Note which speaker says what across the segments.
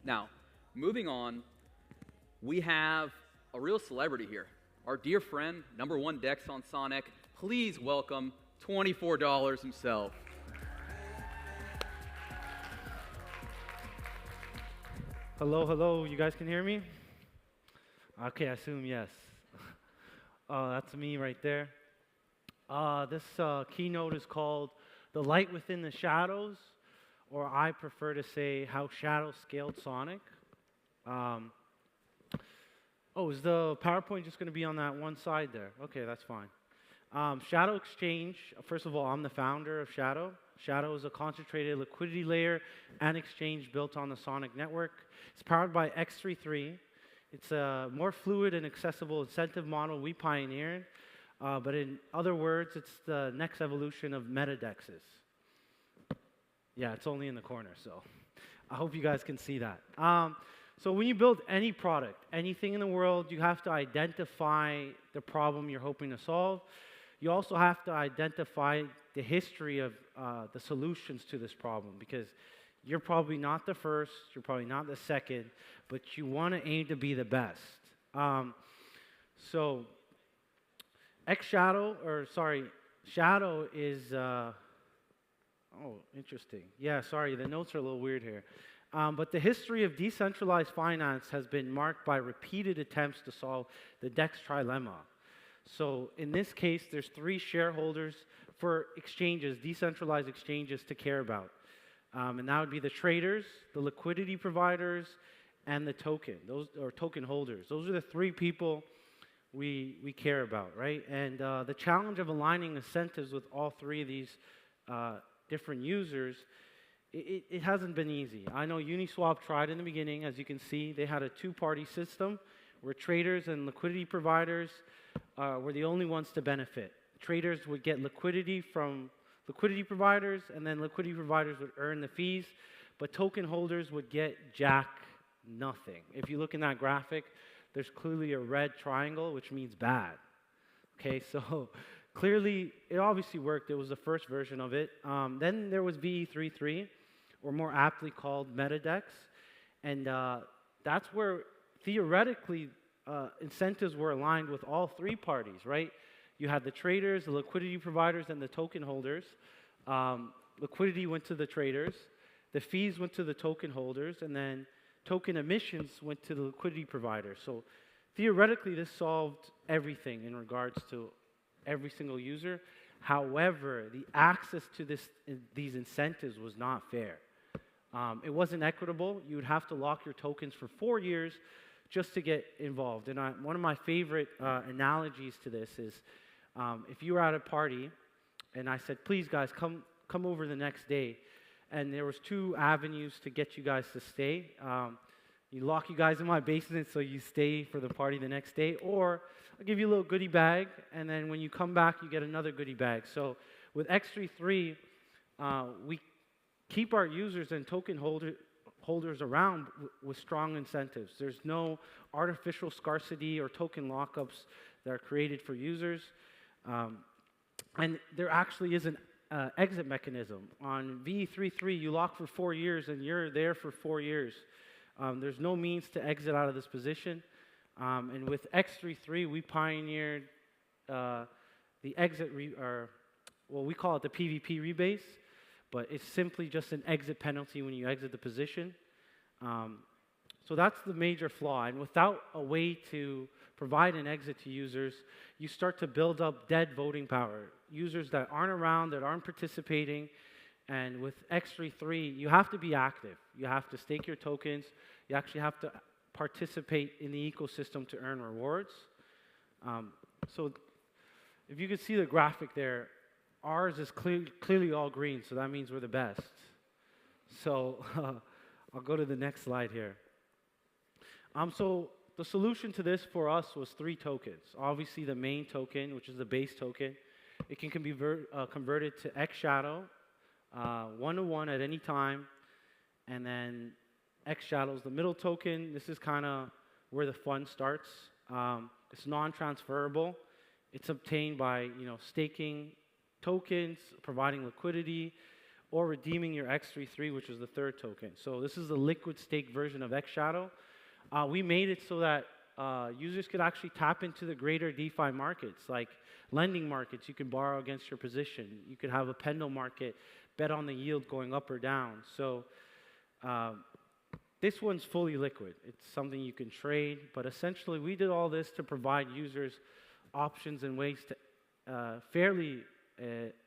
Speaker 1: Now, moving on, we have a real celebrity here. Our dear friend, number one Dex on Sonic. Please welcome $24 himself.
Speaker 2: Hello, hello. You guys can hear me? Okay, I assume yes. That's me right there. This keynote is called "The Light Within the Shadows," or I prefer to say "How Shadow Scaled Sonic." Um, is the PowerPoint just going to be on that one side there? Okay, that's fine. Shadow Exchange, first of all, I'm the founder of Shadow. Shadow is a concentrated liquidity layer and exchange built on the Sonic network. It's powered by X33. It's a more fluid and accessible incentive model we pioneered, but in other words, it's the next evolution of metadexes. Yeah, it's only in the corner, so I hope you guys can see that. So when you build any product, anything in the world, you have to identify the problem you're hoping to solve. You also have to identify the history of the solutions to this problem, because you're probably not the first, you're probably not the second, but you want to aim to be the best. So Shadow is, interesting. Yeah, sorry, the notes are a little weird here. But the history of decentralized finance has been marked by repeated attempts to solve the DEX trilemma. So in this case, there's three shareholders for exchanges, decentralized exchanges, to care about. And that would be the traders, the liquidity providers, and the token holders. Those are the three people we care about, right? And the challenge of aligning incentives with all three of these different users, it hasn't been easy. I know Uniswap tried in the beginning. As you can see, they had a two-party system where traders and liquidity providers were the only ones to benefit. Traders would get liquidity from liquidity providers, and then liquidity providers would earn the fees, but token holders would get jack nothing. If you look in that graphic, there's clearly a red triangle, which means bad. Okay, so clearly, it obviously worked. It was the first version of it. Then there was VE33, or more aptly called MetaDex, and that's where theoretically incentives were aligned with all three parties, right? You had the traders, the liquidity providers, and the token holders. Liquidity went to the traders, the fees went to the token holders, and then token emissions went to the liquidity providers. So theoretically, this solved everything in regards to every single user. However, the access to these incentives was not fair. It wasn't equitable. You would have to lock your tokens for 4 years just to get involved. And one of my favorite analogies to this is if you were at a party and I said, please guys, come over the next day, and there was 2 avenues to get you guys to stay. You lock you guys in my basement so you stay for the party the next day, or I'll give you a little goodie bag, and then when you come back, you get another goodie bag. So with X33, we keep our users and token holders around with strong incentives. There's no artificial scarcity or token lockups that are created for users. And there actually is an exit mechanism. On VE33, you lock for 4 years, and you're there for 4 years. There's no means to exit out of this position. And with X33, we pioneered the exit, we call it the PvP rebase, but it's simply just an exit penalty when you exit the position. So that's the major flaw. And without a way to provide an exit to users, you start to build up dead voting power. Users that aren't around, that aren't participating. And with X33, you have to be active. You have to stake your tokens. You actually have to participate in the ecosystem to earn rewards. So if you can see the graphic there, ours is clearly all green, so that means we're the best. So I'll go to the next slide here. So the solution to this for us was 3 tokens. Obviously, the main token, which is the base token, it can be converted to X Shadow, 1-to-1 at any time, and then X Shadow is the middle token. This is kind of where the fun starts. It's non-transferable. It's obtained by staking tokens, providing liquidity, or redeeming your X33, which is the third token. So this is the liquid stake version of X Shadow. We made it so that users could actually tap into the greater DeFi markets, like lending markets. You can borrow against your position. You could have a pendle market, bet on the yield going up or down. So this one's fully liquid. It's something you can trade, but essentially we did all this to provide users options and ways to fairly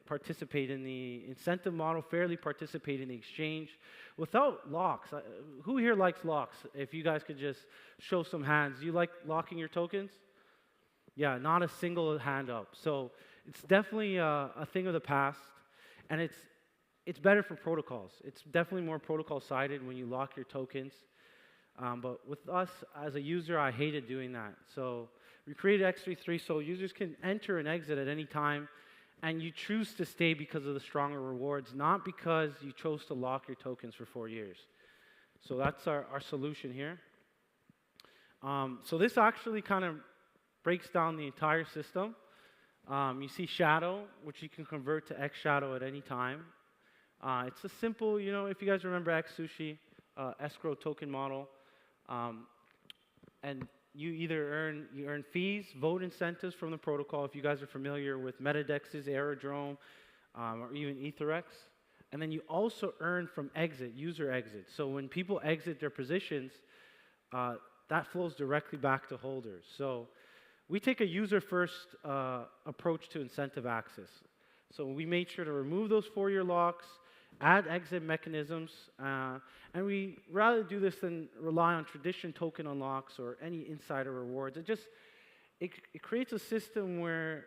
Speaker 2: participate in the incentive model, fairly participate in the exchange without locks. Who here likes locks? If you guys could just show some hands. Do you like locking your tokens? Yeah, not a single hand up. So it's definitely a thing of the past, and it's better for protocols. It's definitely more protocol-sided when you lock your tokens. But with us, as a user, I hated doing that. So we created X33 so users can enter and exit at any time, and you choose to stay because of the stronger rewards, not because you chose to lock your tokens for 4 years. So that's our solution here. So this actually kind of breaks down the entire system. You see Shadow, which you can convert to X Shadow at any time. It's a simple, if you guys remember X Sushi, escrow token model. And you earn fees, vote incentives from the protocol, if you guys are familiar with MetaDex's Aerodrome, or even EtherX. And then you also earn from user exit. So when people exit their positions, that flows directly back to holders. So we take a user-first approach to incentive access. So we made sure to remove those 4-year locks, add exit mechanisms, and we rather do this than rely on traditional token unlocks or any insider rewards. It creates a system where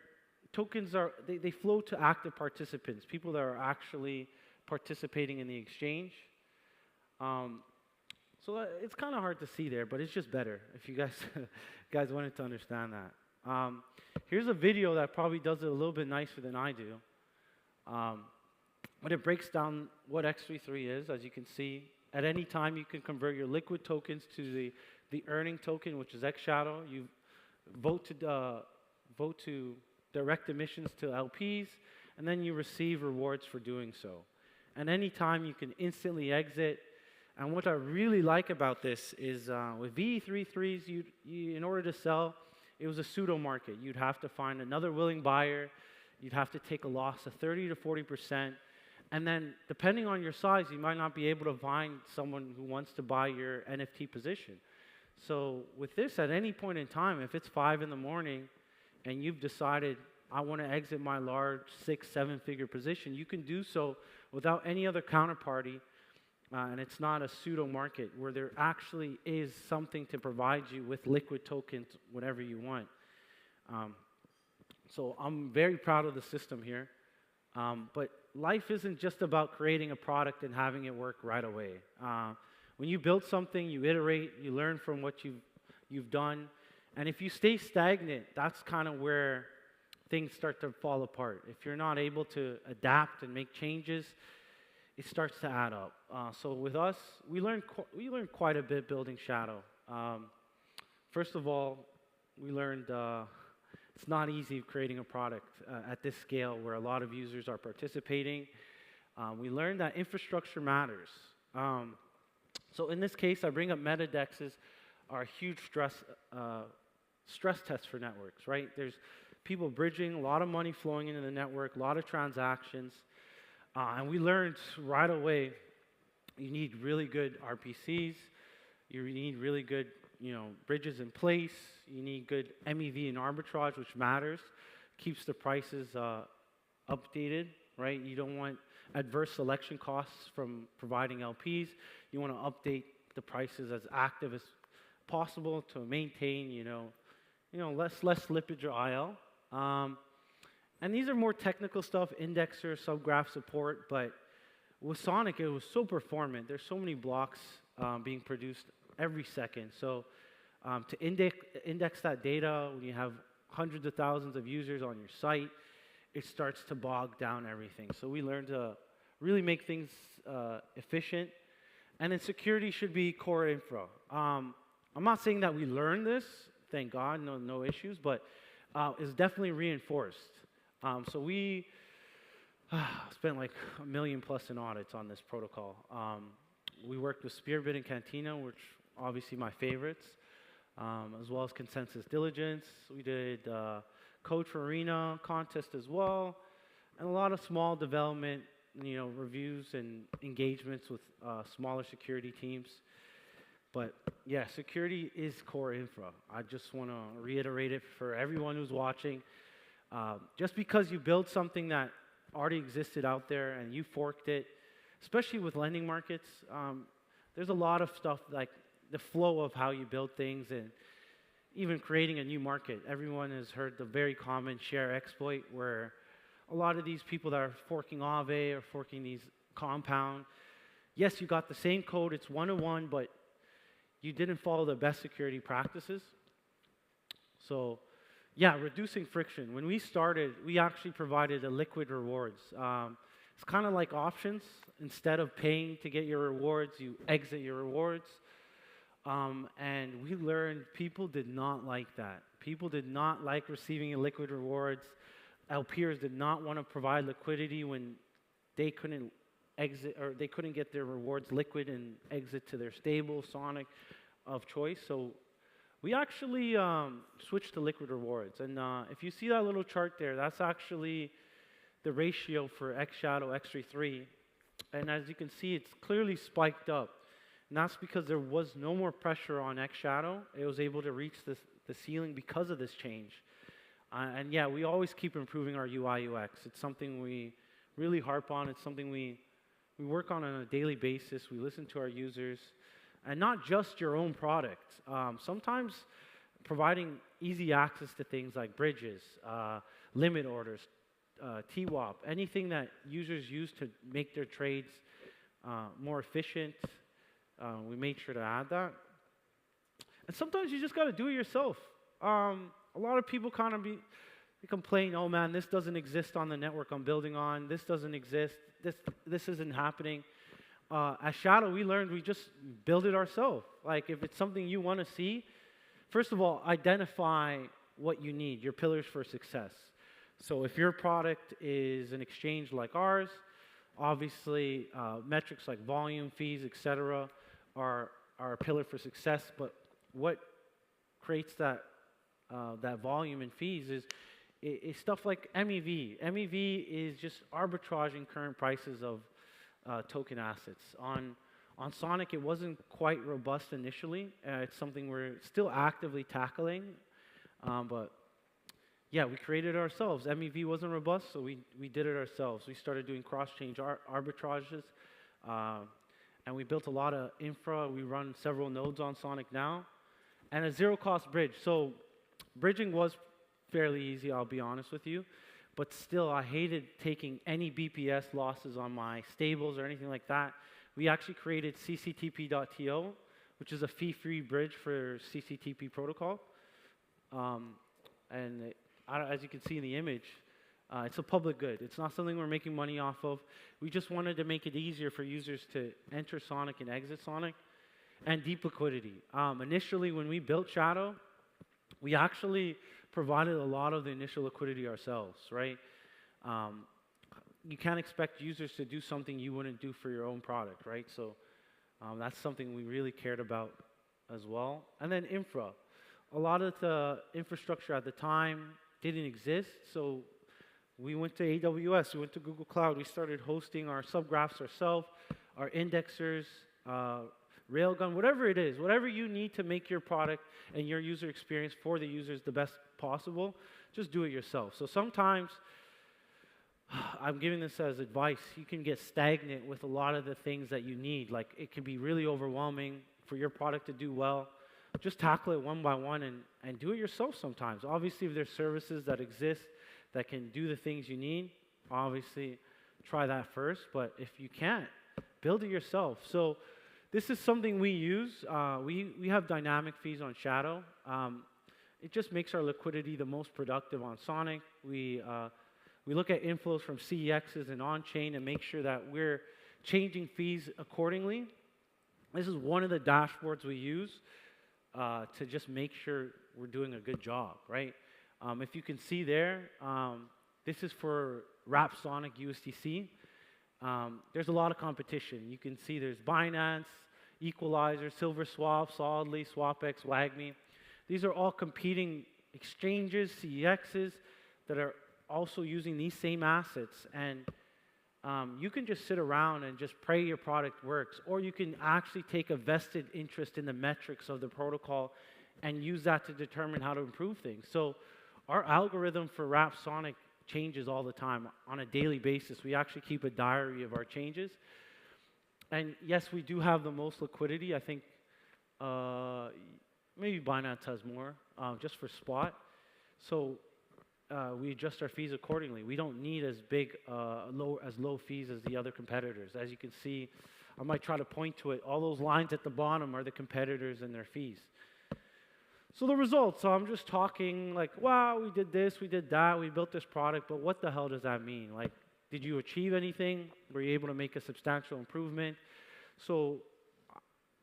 Speaker 2: tokens they flow to active participants, people that are actually participating in the exchange. So it's kind of hard to see there, but it's just better if you guys wanted to understand that. Here's a video that probably does it a little bit nicer than I do. But it breaks down what X33 is. As you can see, at any time you can convert your liquid tokens to the earning token, which is X Shadow. You vote to direct emissions to LPs, and then you receive rewards for doing so. And any time you can instantly exit. And what I really like about this is with VE33s, in order to sell, it was a pseudo market. You'd have to find another willing buyer. You'd have to take a loss of 30 to 40%. And then, depending on your size, you might not be able to find someone who wants to buy your NFT position. So with this, at any point in time, if it's 5 in the morning and you've decided, I want to exit my large 6, 7-figure position, you can do so without any other counterparty. And it's not a pseudo market where there actually is something to provide you with liquid tokens whenever you want. So I'm very proud of the system here. But life isn't just about creating a product and having it work right away. When you build something, you iterate, you learn from what you've done. And if you stay stagnant, that's kind of where things start to fall apart. If you're not able to adapt and make changes, it starts to add up. So with us, we learned quite a bit building Shadow. First of all, we learned it's not easy creating a product at this scale where a lot of users are participating. We learned that infrastructure matters. So in this case, I bring up MetaDexes are a huge stress test for networks, right? There's people bridging, a lot of money flowing into the network, a lot of transactions. And we learned right away, you need really good RPCs, you need really good bridges in place, you need good MEV and arbitrage, which matters, keeps the prices updated, right? You don't want adverse selection costs from providing LPs. You want to update the prices as active as possible to maintain, less slippage or IL. And these are more technical stuff, indexer, subgraph support, but with Sonic, it was so performant. There's so many blocks being produced every second. So to index that data, when you have hundreds of thousands of users on your site, it starts to bog down everything. So we learned to really make things efficient. And then security should be core infra. I'm not saying that we learned this, thank God, no issues, but it's definitely reinforced. So we spent like a million plus in audits on this protocol. We worked with Spearbit and Cantina, which obviously my favorites, as well as Consensus Diligence. We did Code for Arena contest as well, and a lot of small development, reviews and engagements with smaller security teams. But yeah, security is core infra. I just want to reiterate it for everyone who's watching. Just because you build something that already existed out there and you forked it, especially with lending markets, there's a lot of stuff like the flow of how you build things and even creating a new market. Everyone has heard the very common share exploit where a lot of these people that are forking Aave or forking these Compound, yes, you got the same code, it's one-to-one, but you didn't follow the best security practices. So yeah, reducing friction. When we started, we actually provided a liquid rewards. It's kind of like options. Instead of paying to get your rewards, you exit your rewards. And we learned people did not like that. People did not like receiving liquid rewards. LPers did not want to provide liquidity when they couldn't exit, or they couldn't get their rewards liquid and exit to their stable Sonic of choice. So we actually switched to liquid rewards. And if you see that little chart there, that's actually the ratio for X Shadow X33. And as you can see, it's clearly spiked up. And that's because there was no more pressure on X Shadow. It was able to reach the ceiling because of this change. And yeah, we always keep improving our UI UX. It's something we really harp on. It's something we work on a daily basis. We listen to our users. And not just your own product. Sometimes providing easy access to things like bridges, limit orders, TWAP, anything that users use to make their trades more efficient, we made sure to add that. And sometimes you just got to do it yourself. A lot of people kind of complain, oh man, this doesn't exist on the network I'm building on. This doesn't exist. This isn't happening. At Shadow, we learned we just build it ourselves. Like, if it's something you want to see, first of all, identify what you need, your pillars for success. So if your product is an exchange like ours, obviously metrics like volume, fees, etc., are a pillar for success. But what creates that volume and fees is stuff like MEV. MEV is just arbitraging current prices of token assets. On Sonic, it wasn't quite robust initially. It's something we're still actively tackling. But yeah, we created it ourselves. MEV wasn't robust, so we did it ourselves. We started doing cross-change arbitrages. And we built a lot of infra. We run several nodes on Sonic now. And a zero-cost bridge. So bridging was fairly easy, I'll be honest with you. But still, I hated taking any BPS losses on my stables or anything like that. We actually created cctp.to, which is a fee-free bridge for CCTP protocol. As you can see in the image, it's a public good. It's not something we're making money off of. We just wanted to make it easier for users to enter Sonic and exit Sonic, and deep liquidity. Initially, when we built Shadow, we actually provided a lot of the initial liquidity ourselves, right? You can't expect users to do something you wouldn't do for your own product, right? So that's something we really cared about as well. And then infra. A lot of the infrastructure at the time didn't exist, so we went to AWS, we went to Google Cloud, we started hosting our subgraphs ourselves, our indexers, Railgun, whatever it is, whatever you need to make your product and your user experience for the users the best possible, just do it yourself. So sometimes, I'm giving this as advice, you can get stagnant with a lot of the things that you need. Like, it can be really overwhelming for your product to do well. Just tackle it one by one and do it yourself sometimes. Obviously, if there's services that exist that can do the things you need, obviously try that first. But if you can't, build it yourself. So this is something we use. We have dynamic fees on Shadow. It just makes our liquidity the most productive on Sonic. We look at inflows from CEXs and on-chain and make sure that we're changing fees accordingly. This is one of the dashboards we use to just make sure we're doing a good job, right? If you can see there, this is for Rapsonic USDC. There's a lot of competition. You can see there's Binance, Equalizer, SilverSwap, Solidly, SwapX, WagMe. These are all competing exchanges, CEXs, that are also using these same assets. And you can just sit around and just pray your product works, or you can actually take a vested interest in the metrics of the protocol and use that to determine how to improve things. So our algorithm for Rapsonic changes all the time on a daily basis. We actually keep a diary of our changes. And yes, we do have the most liquidity. I think maybe Binance has more, just for spot. So we adjust our fees accordingly. We don't need as big, low fees as the other competitors. As you can see, I might try to point to it. All those lines at the bottom are the competitors and their fees. So the results, so I'm just talking like, wow, we did this, we did that, we built this product, but what the hell does that mean? Like, did you achieve anything? Were you able to make a substantial improvement? So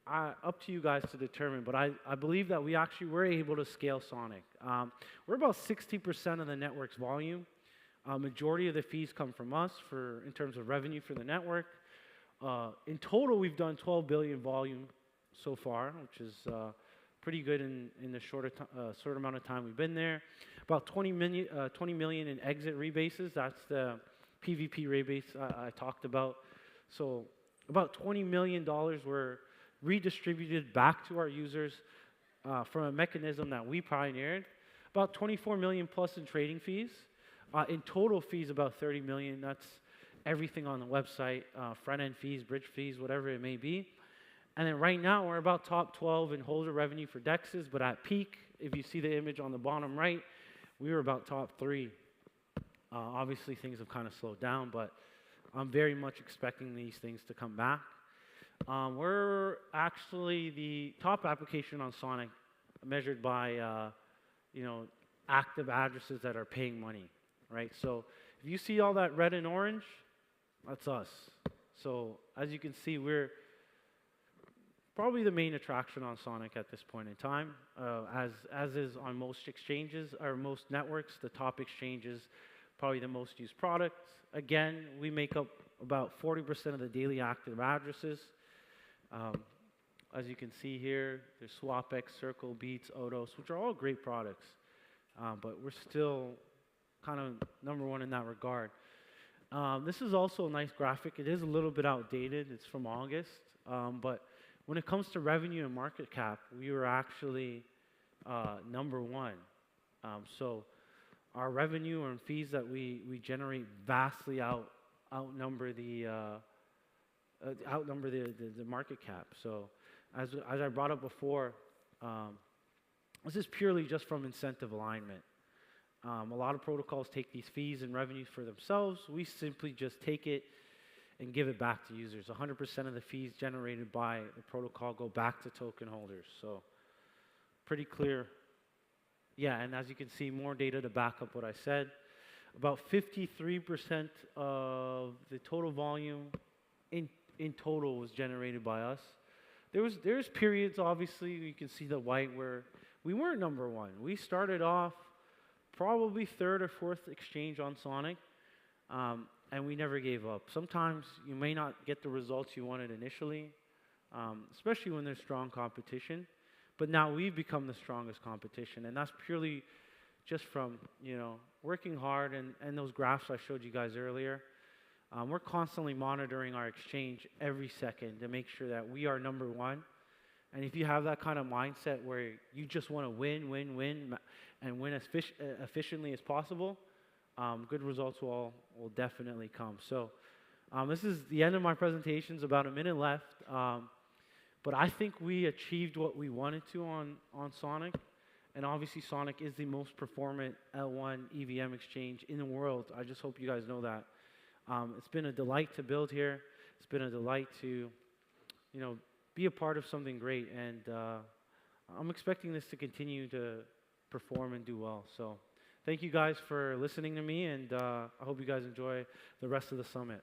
Speaker 2: up to you guys to determine, but I believe that we actually were able to scale Sonic. We're about 60% of the network's volume. Majority of the fees come from us in terms of revenue for the network. In total, we've done 12 billion volume so far, which is pretty good in the short amount of time we've been there. About 20 million in exit rebases. That's the PVP rebase I talked about. So about $20 million were redistributed back to our users from a mechanism that we pioneered. About 24 million plus in trading fees. In total fees, about 30 million. That's everything on the website, front-end fees, bridge fees, whatever it may be. And then right now, we're about top 12 in holder revenue for DEXs, but at peak, if you see the image on the bottom right, we were about top 3. Obviously, things have kind of slowed down, but I'm very much expecting these things to come back. We're actually the top application on Sonic, measured by active addresses that are paying money, right? So if you see all that red and orange, that's us. So as you can see, we're probably the main attraction on Sonic at this point in time, as is on most exchanges or most networks. The top exchange is probably the most used product. Again, we make up about 40% of the daily active addresses. As you can see here, there's SwapX, Circle, Beats, Odos, which are all great products, but we're still kind of number one in that regard. This is also a nice graphic. It is a little bit outdated. It's from August, but when it comes to revenue and market cap, we were actually number one. So our revenue and fees that we generate vastly outnumber the market cap. So as I brought up before, this is purely just from incentive alignment. A lot of protocols take these fees and revenues for themselves. We simply just take it and give it back to users. 100% of the fees generated by the protocol go back to token holders. So pretty clear. Yeah, and as you can see, more data to back up what I said. About 53% of the total volume in total was generated by us. There's periods, obviously, you can see the white, where we weren't number one. We started off probably third or fourth exchange on Sonic, and we never gave up. Sometimes you may not get the results you wanted initially, especially when there's strong competition. But now we've become the strongest competition, and that's purely just from working hard and those graphs I showed you guys earlier. We're constantly monitoring our exchange every second to make sure that we are number one. And if you have that kind of mindset where you just want to win, and win as efficiently as possible, good results will definitely come. So this is the end of my presentation. It's about a minute left. But I think we achieved what we wanted to on Sonic. And obviously, Sonic is the most performant L1 EVM exchange in the world. I just hope you guys know that. It's been a delight to build here. It's been a delight to, be a part of something great. And I'm expecting this to continue to perform and do well. So thank you guys for listening to me, and I hope you guys enjoy the rest of the summit.